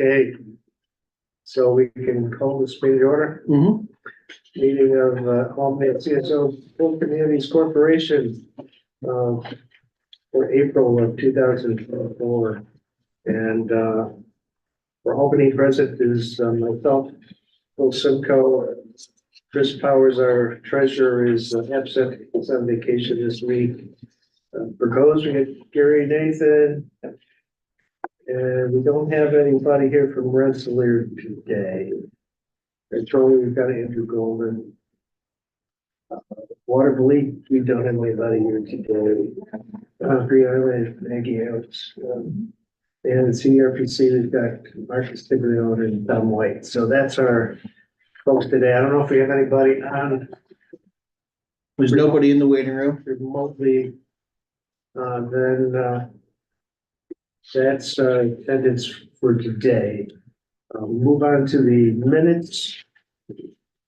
Okay, so we can call this meeting to order. Meeting of Albany CSO Full Communities Corporation for April of 2024. And for Albany present is myself, Bill Simcoe. Chris Powers, our treasurer, is absent. He's on vacation this week. For Coast, we get Gary Nathan. And we don't have anybody here from Rensselaer today. And Charlie, we've got Andrew Goldman. Waterville, we don't have anybody here today. Green Island, Maggie Alex. And CRPC, we've got Marcus Tiglione and Tom White. So that's our folks today. I don't know if we have anybody on. There's nobody in the waiting room? Remotely. Then that's attendance for today. Move on to the minutes.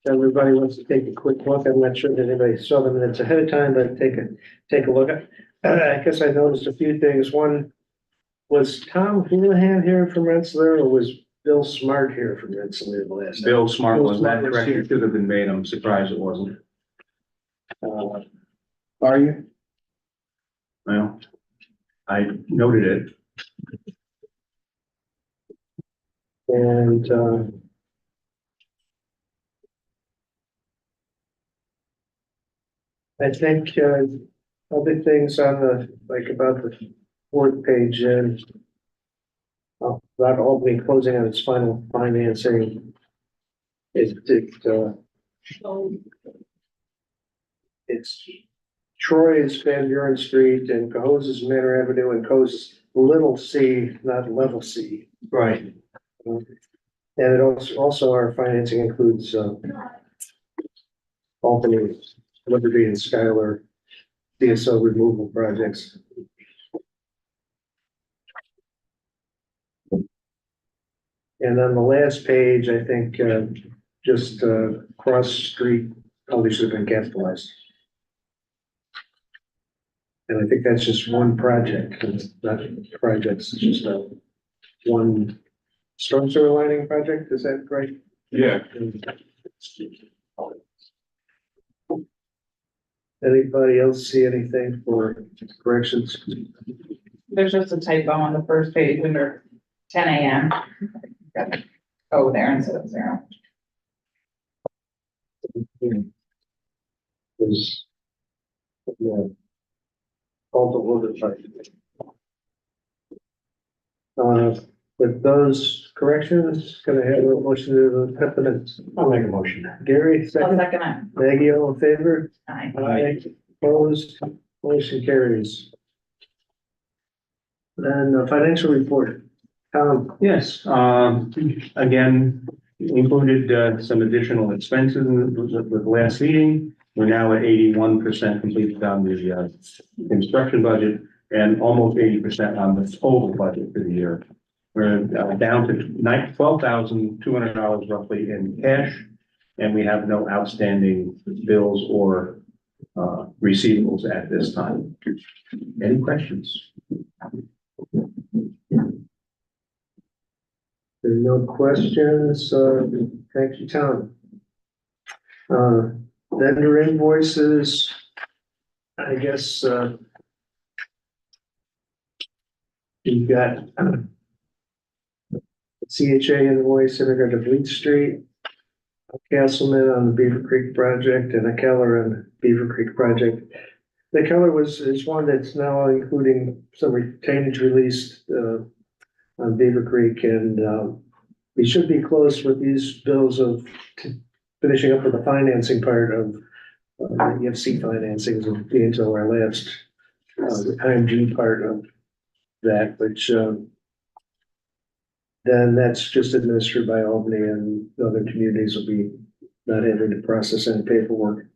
Everybody wants to take a quick look. I'm not sure that anybody saw the minutes ahead of time, but take a look. I guess I noticed a few things. One, was Tom Houlihan here from Rensselaer, or was Bill Smart here from Rensselaer the last time? Bill Smart Bill was Smart that was correction here. should have been made. I'm surprised it wasn't. Are you? Well, I noted it. And I think other things on the, like about the fourth page and about Albany closing on its final financing. It's Troy's Van Buren Street and Cohos Manor Avenue and Cohos Little C, not Level C. Right. And it also our financing includes Albany, Liberty and Skylar CSO removal projects. And on the last page, I think just Cross Street probably should have been capitalized. And I think that's just one project, it's not projects, it's just one storm sewer lining project, is that right? Yeah. Anybody else see anything for corrections? There's just a typo on the first page under 10 a.m. Gotta go there instead of 0. Is, yeah. Call to order. With those corrections, can I have a motion to accept the minutes? I'll make a motion. Gary, I'll second. second it. Maggie, all in favor? Aye. Aye. Opposed, motion carries. Then financial report. Yes, again, included some additional expenses with the last meeting. We're now at 81% completed on the construction budget and almost 80% on the total budget for the year. We're down to $12,200 roughly in cash, and we have no outstanding bills or receivables at this time. Any questions? There are no questions. Thank you, Tom. Vendor invoices. I guess you've got CHA invoice in regard to Fleet Street, Castleman on the Beaver Creek project, and a Keller on the Beaver Creek project. The Keller is one that's now including some retainage released on Beaver Creek, and we should be close with these bills of finishing up with the financing part of the EFC financings and be into our last the IMG part of that, which then that's just administered by Albany, and the other communities will be not having to process any paperwork.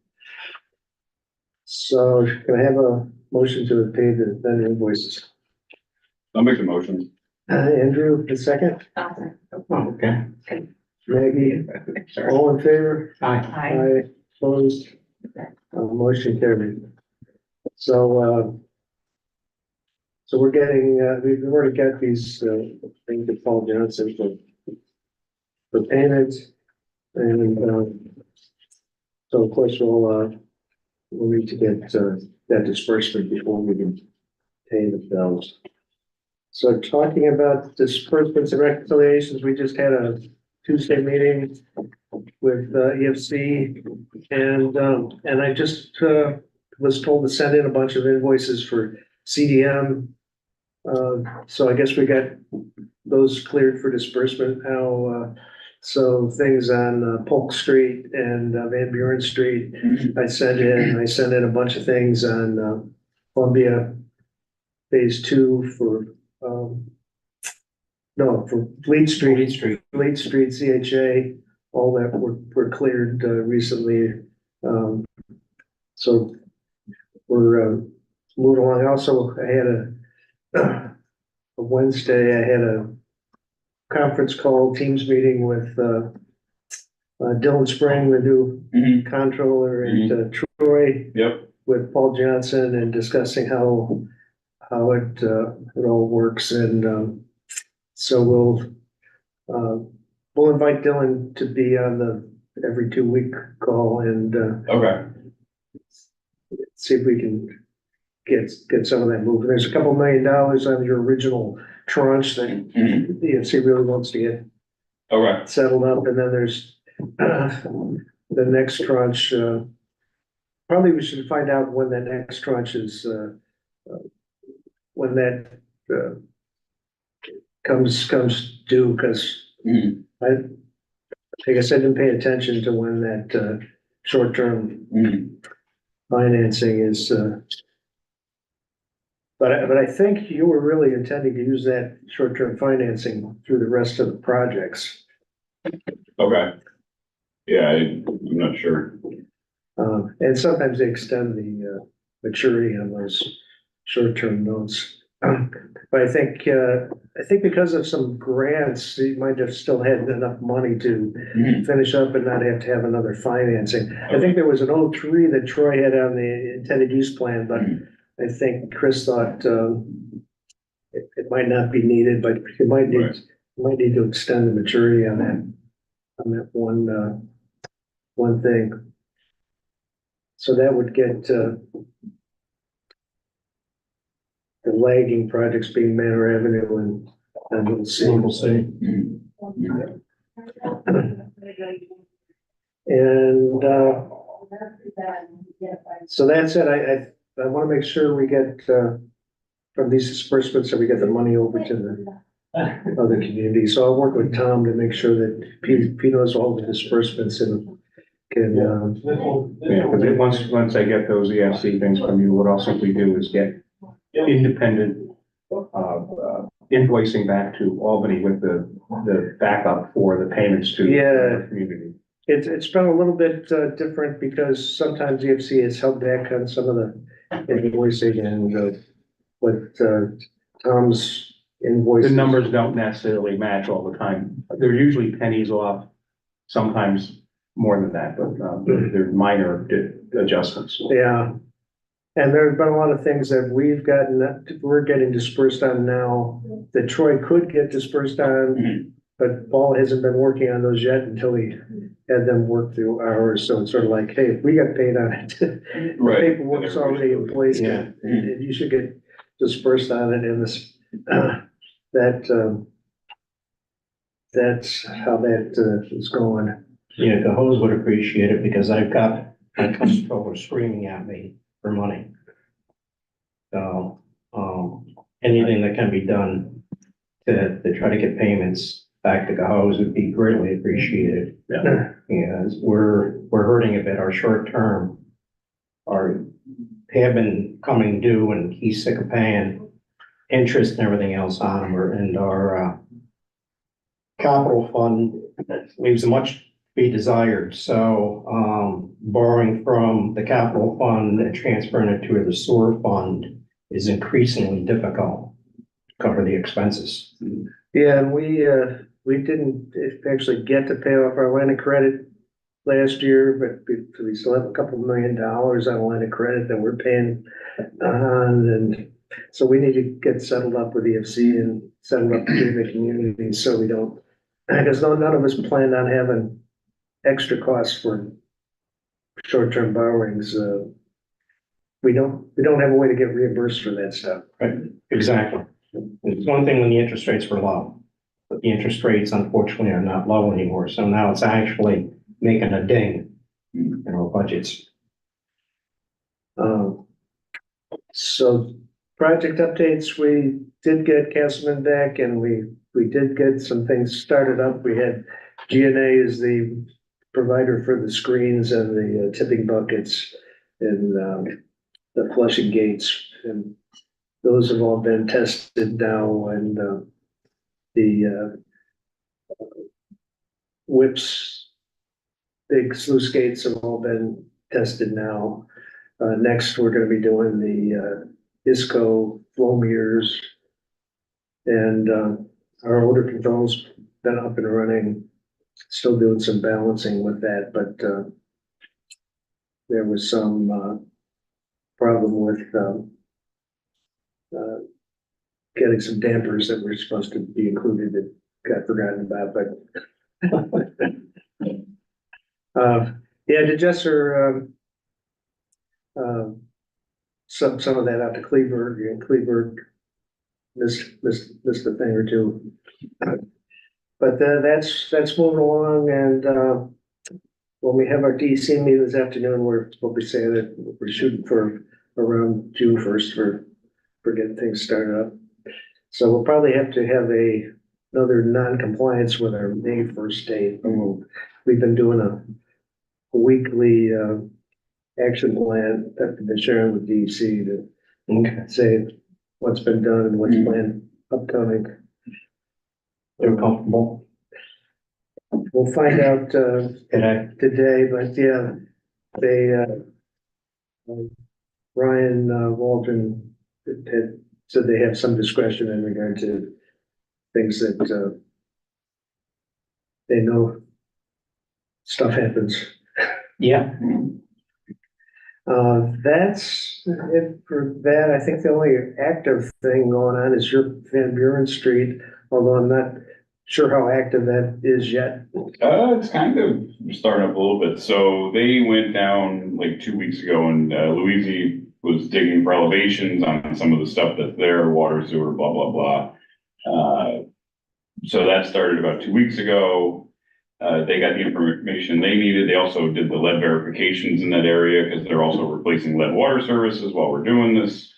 So can I have a motion to pay the vendor invoices? I'll make the motion. Andrew, the second. Awesome. Oh, okay. Maggie, all in favor? Aye. Aye. Opposed? Motion carried. So, So we're getting, we've already got these, things to Paul Johnson for payment. And, so of course we'll need to get, that disbursement before we can pay the bills. So talking about disbursements and reconciliations, we just had a Tuesday meeting with, EFC. And I just, was told to send in a bunch of invoices for CDM. So I guess we got those cleared for disbursement now. So things on Polk Street and Van Buren Street, I sent in a bunch of things on Columbia Phase 2 for, no, for Fleet Street, CHA, all that were cleared recently. So we're moving along. Also, I had a Wednesday, I had a conference call, Teams meeting with Dylan Spring, the new controller, and Troy, Yep. with Paul Johnson, and discussing how it all works. And so we'll invite Dylan to be on the every 2-week call and Okay. see if we can get some of that moving. There's a couple $1 million on your original tranche that the EFC really wants to get Okay. settled up, and then there's the next tranche. Probably we should find out when the next tranche is, when that comes due, because I guess I didn't pay attention to when that short-term financing is. But I think you were really intending to use that short-term financing through the rest of the projects. Okay. Yeah, I'm not sure. And sometimes they extend the maturity on those short-term notes. But I think because of some grants, you might have still had enough money to finish up and not have to have another financing. I think there was an 03 that Troy had on the intended use plan, but I think Chris thought it might not be needed, but you might need to extend the maturity on that one thing. So that would get the lagging projects being Manor Avenue and Little C. And so that's it. I want to make sure we get from these disbursements that we get the money over to the other communities. So I'll work with Tom to make sure that he knows all the disbursements and can. Yeah, because once I get those EFC things from you, what I'll simply do is get independent invoicing back to Albany with the backup for the payments to the community. It's been a little bit different because sometimes EFC has held back on some of the invoicing and what Tom's invoices. The numbers don't necessarily match all the time. They're usually pennies off, sometimes more than that, but they're minor adjustments. Yeah. And there have been a lot of things that we're getting dispersed on now that Troy could get dispersed on, but Paul hasn't been working on those yet until he had them work through ours. So it's sort of like, hey, if we got paid on it, the paperwork's already in place, and you should get dispersed on it. And this, that's how that is going. Yeah, the hose would appreciate it because I've got my controller screaming at me for money. So, anything that can be done to try to get payments back to the hose would be greatly appreciated. Yeah. Because we're hurting a bit. Our short term have been coming due, and he's sick of paying interest and everything else on them. And our capital fund leaves much to be desired. So borrowing from the capital fund and transferring it to the sewer fund is increasingly difficult to cover the expenses. Yeah, and we didn't actually get to pay off our line of credit last year, but we still have a couple $1 million on a line of credit that we're paying on. And So we need to get settled up with EFC and settled up between the communities so we don't, because none of us plan on having extra costs for short-term borrowings. We don't have a way to get reimbursed for that stuff. Right, exactly. It's one thing when the interest rates were low, but the interest rates unfortunately are not low anymore. So now it's actually making a ding in our budgets. So project updates, we did get Castleman back and we did get some things started up. We had GNA is the provider for the screens and the tipping buckets and the flushing gates. And those have all been tested now and the whips, big sluice gates have all been tested now. Next, we're gonna be doing the ISCO flow meters. And our odor control's been up and running, still doing some balancing with that, but there was some problem with getting some dampers that were supposed to be included that got forgotten about, but yeah, the Jesser some of that out to Cleveland, and Cleveland missed a thing or two. But that's moving along and when we have our DC meeting this afternoon, we'll be saying that we're shooting for around June 1st for getting things started up. So we'll probably have to have another non-compliance with our May 1st date. We've been doing a weekly action plan that we've been sharing with DEC to say what's been done and what's planned upcoming. They're comfortable We'll find out today. but yeah, they Ryan Waldron had said they have some discretion in regard to things that they know stuff happens. Yeah, That's it for that. I think the only active thing going on is your Van Buren Street, although I'm not sure how active that is yet. It's kind of starting up a little bit. So they went down like 2 weeks ago and Louise was digging for elevations on some of the stuff that's there, water, sewer, blah, blah, blah. So that started about 2 weeks ago. They got the information they needed. They also did the lead verifications in that area because they're also replacing lead water services while we're doing this.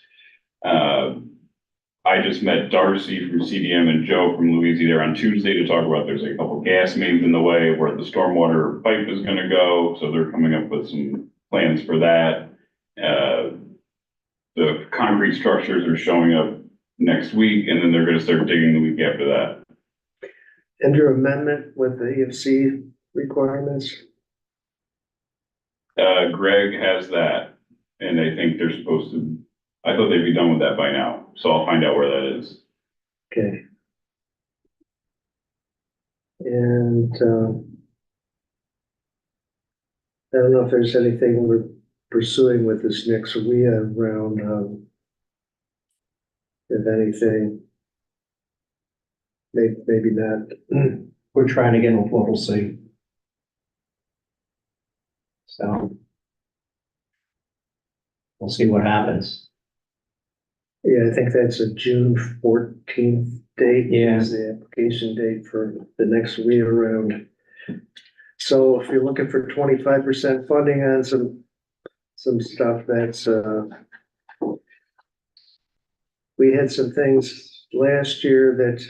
I just met Darcy from CDM and Joe from Louise there on Tuesday to talk about there's a couple gas mains in the way where the stormwater pipe is gonna go. So they're coming up with some plans for that. The concrete structures are showing up next week and then they're gonna start digging the week after that. And your amendment with the EFC requirements? Greg has that and I think they're supposed to, I thought they'd be done with that by now. So I'll find out where that is. Okay. And I don't know if there's anything we're pursuing with this next WIA round, if anything. Maybe not. we're trying to get a level C. So we'll see what happens. Yeah, I think that's a June 14th date. Yeah. Is the application date for the next WIA round. So if you're looking for 25% funding on some stuff, that's we had some things last year that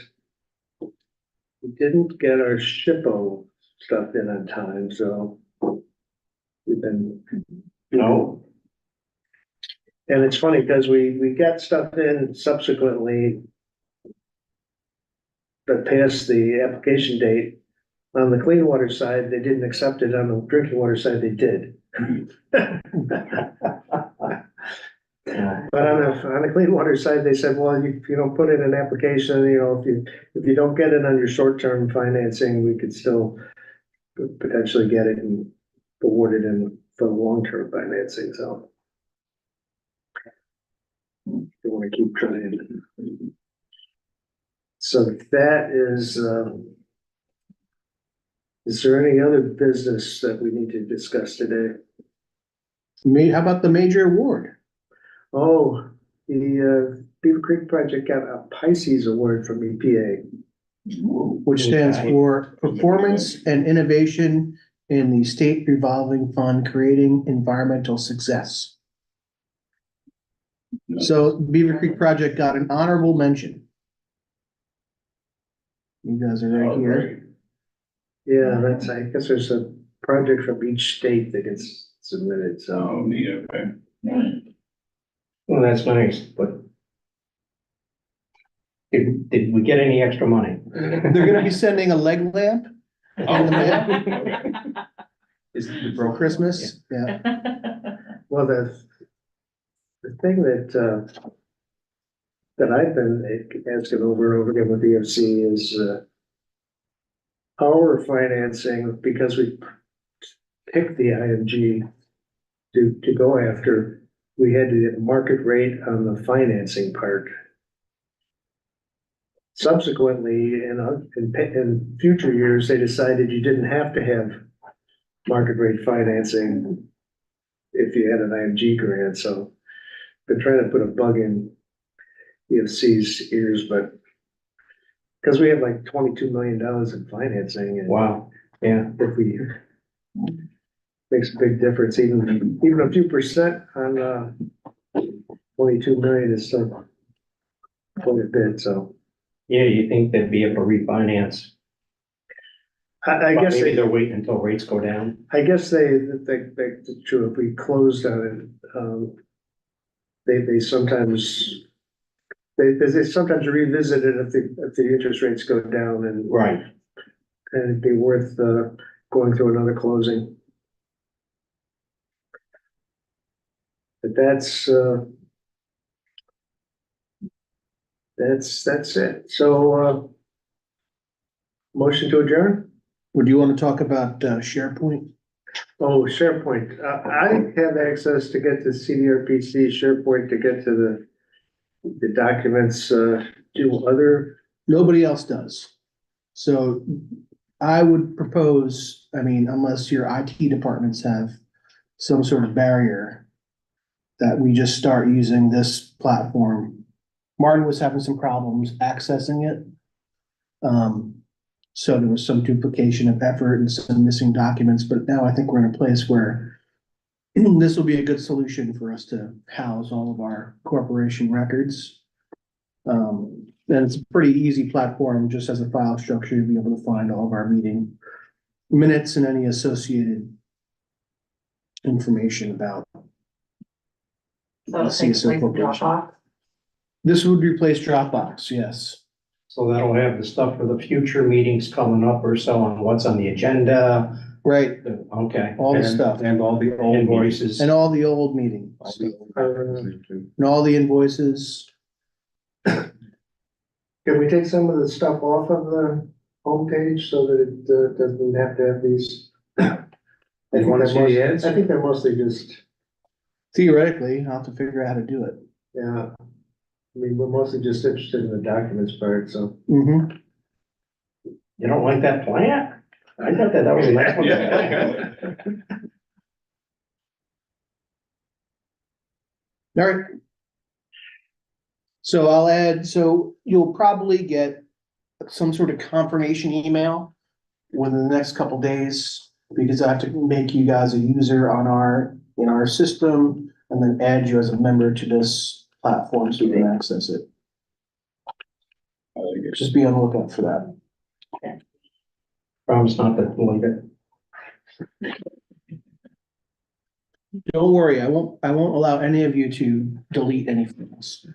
we didn't get our SHPO stuff in on time, so we've been. No, And it's funny because we got stuff in subsequently that passed the application date. On the clean water side, they didn't accept it. On the drinking water side, they did. But on the clean water side, they said, well, if you don't put in an application, if you don't get it on your short-term financing, we could still potentially get it and award it in for long-term financing, so. You wanna keep trying. So that is there any other business that we need to discuss today? How about the major award? Oh, the Beaver Creek project got a Pisces award from EPA. Which stands for Performance and Innovation in the State Revolving Fund Creating Environmental Success. So Beaver Creek Project got an honorable mention. You guys are right Oh, here. great. Yeah, that's, I guess there's a project from each state that gets submitted, so. Oh, neat, okay. Well, that's nice, but did we get any extra money? They're gonna be sending a leg lamp Oh, the mail? okay. for Christmas. Yeah. Well, the thing that I've been asking over and over again with EFC is, our financing, because we picked the IMG to go after, we had to get market rate on the financing part. Subsequently, in future years, they decided you didn't have to have market rate financing if you had an IMG grant, so been trying to put a bug in EFC's ears, but because we have like $22 million in financing, and Wow, yeah, if we makes a big difference, even a few percent on 22 million is still quite a bit, so. yeah, you think they'd be able to refinance, I but guess maybe they, they're waiting until rates go down. I guess that's true, if we closed on it, they sometimes, they sometimes revisit it if the interest rates go down, Right, and it'd be worth, going through another closing. But that's it, so, motion to adjourn? Would you want to talk about SharePoint? Oh, SharePoint, I have access to get to CDRPC SharePoint to get to the documents, do other, Nobody else does. So I would propose, I mean, unless your IT departments have some sort of barrier, that we just start using this platform. Martin was having some problems accessing it. So there was some duplication of effort and some missing documents, but now I think we're in a place where this will be a good solution for us to house all of our corporation records. And it's a pretty easy platform, just as a file structure, to be able to find all of our meeting minutes and any associated information about. So it'll take CSO place in corporation. Dropbox. This would replace Dropbox, yes. so that'll have the stuff for the future meetings coming up or so on what's on the agenda, Right, okay. all the And- stuff, And all the old Invoices. and all the old meetings, and all the invoices. can we take some of the stuff off of the homepage so that it doesn't have to have these? You wanna see the ads? I think they're mostly just, Theoretically, I'll have to figure out how to do it. yeah, I mean, we're mostly just interested in the documents part, so. Mm-hmm. You don't like that plant? I thought that was a nice one. Yeah. All right. So I'll add, so you'll probably get some sort of confirmation email within the next couple days, because I have to make you guys a user in our system, and then add you as a member to this platform so you can access it. I think it's- Just be on the lookout for that. Promise not to delete it. Don't worry, I won't allow any of you to delete anything else.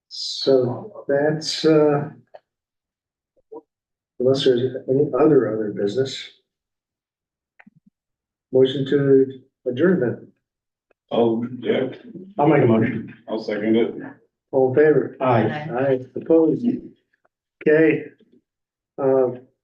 So that's, unless there's any other business. Motion to adjourn then, Oh, yeah, I'll make a motion. I'll second it. all in favor? Aye. Aye, opposed? Okay.